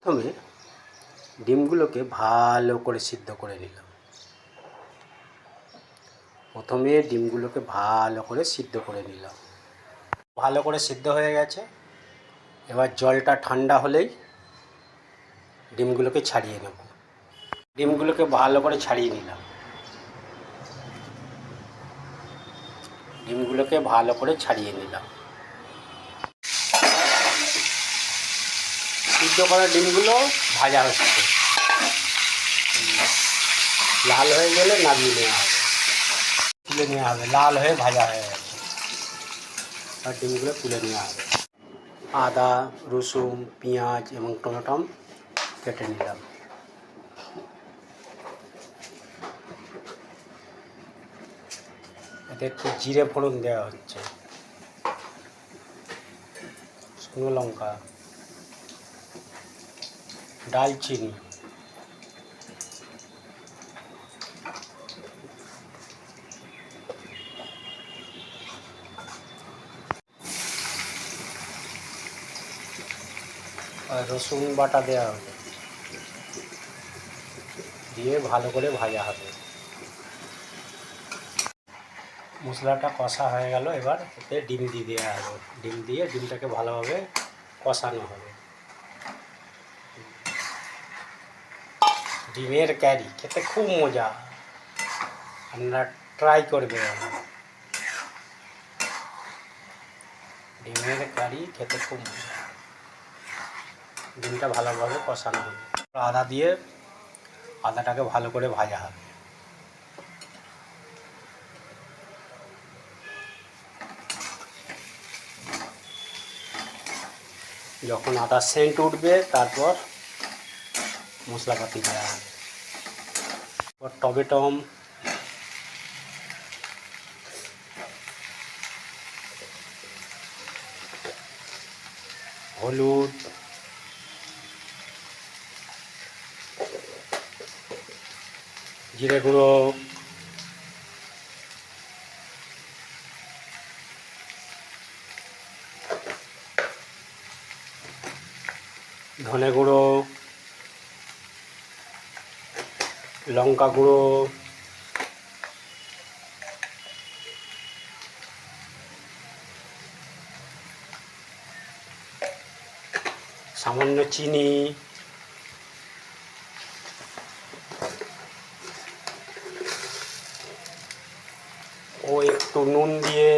প্রথমে ডিমগুলোকে ভালো করে সিদ্ধ করে নিলাম। ভালো করে সিদ্ধ হয়ে গেছে। এবার জলটা ঠান্ডা হলেই ডিমগুলোকে ছাড়িয়ে নেব। ডিমগুলোকে ভালো করে ছাড়িয়ে নিলাম। সিদ্ধ করা ডিমগুলো ভাজা হচ্ছে। লাল হয়ে গেলে নামিয়ে নেওয়া হবে, তুলে নেওয়া হবে। লাল হয়ে ভাজা হয়ে গেছে, আর ডিমগুলো তুলে নেওয়া হবে। আদা, রসুন, পেঁয়াজ এবং টমেটো কেটে নিলাম। এতে একটু জিরে ফোড়ন দেওয়া হচ্ছে, শুকনো লঙ্কা, দারচিনি, আর রসুন বাটা দেওয়া হবে, দিয়ে ভালো করে ভাজা হবে। মশলাটা কষা হয়ে গেল। এবার এতে ডিম দিয়ে দেওয়া হবে। ডিম দিয়ে ডিমটাকে ভালোভাবে কষানো হবে। ডিমের কারি খেতে খুব মজা, আপনারা ট্রাই করবেন। ডিমের কারি খেতে খুব মজা। ডিমটা ভালোভাবে কষানো হবে। আদা দিয়ে আদাটাকে ভালো করে ভাজা হবে। যখন আদার সেন্ট উঠবে তারপর মশলাপাতি দেওয়া হবে। টমেটো, হলুদ, জিরে গুঁড়ো, ধনে গুঁড়ো, লঙ্কা গুঁড়ো, সামান্য চিনি, ও একটু নুন দিয়ে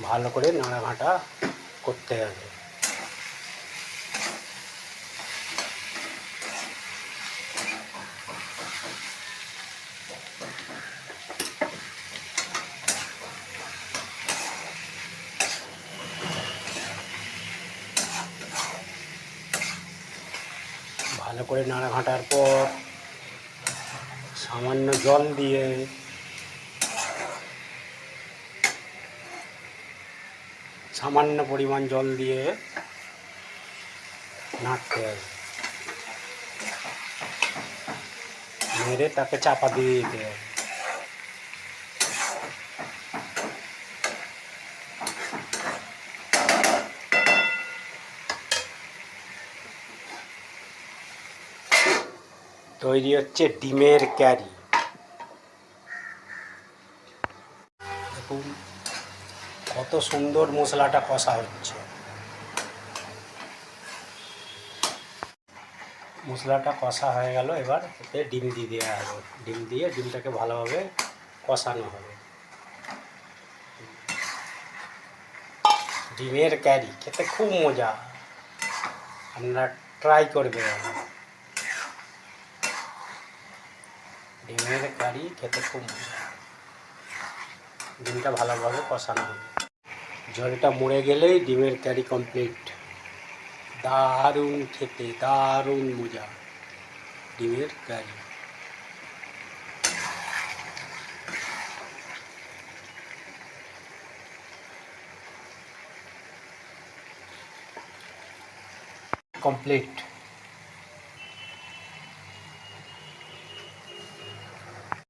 ভালো করে নাড়াঘাটা করতে হবে। ভালো করে নাড়াঘাটার পর সামান্য জল দিয়ে সামান্য পরিমাণ জল দিয়ে নাড়তে হবে। নেড়ে তাকে চাপা দিয়ে দিতে হবে। তৈরি হচ্ছে ডিমের কারি। দেখুন কত সুন্দর মশলাটা কষা হচ্ছে। মশলাটা কষা হয়ে গেল। এবার এতে ডিম দিয়ে দেওয়া হবে। ডিম দিয়ে ডিমটাকে ভালোভাবে কষানো হবে। ডিমের কারি খেতে খুব মজা, আপনারা ট্রাই করবেন। ডিমের কারি খেতে খুব মজা। ডিমটা ভালোভাবে কষানো হবে। জলটা মরে গেলেই ডিমের কারি কমপ্লিট। দারুণ খেতে, দারুণ মজা ডিমের কারি। কমপ্লিট।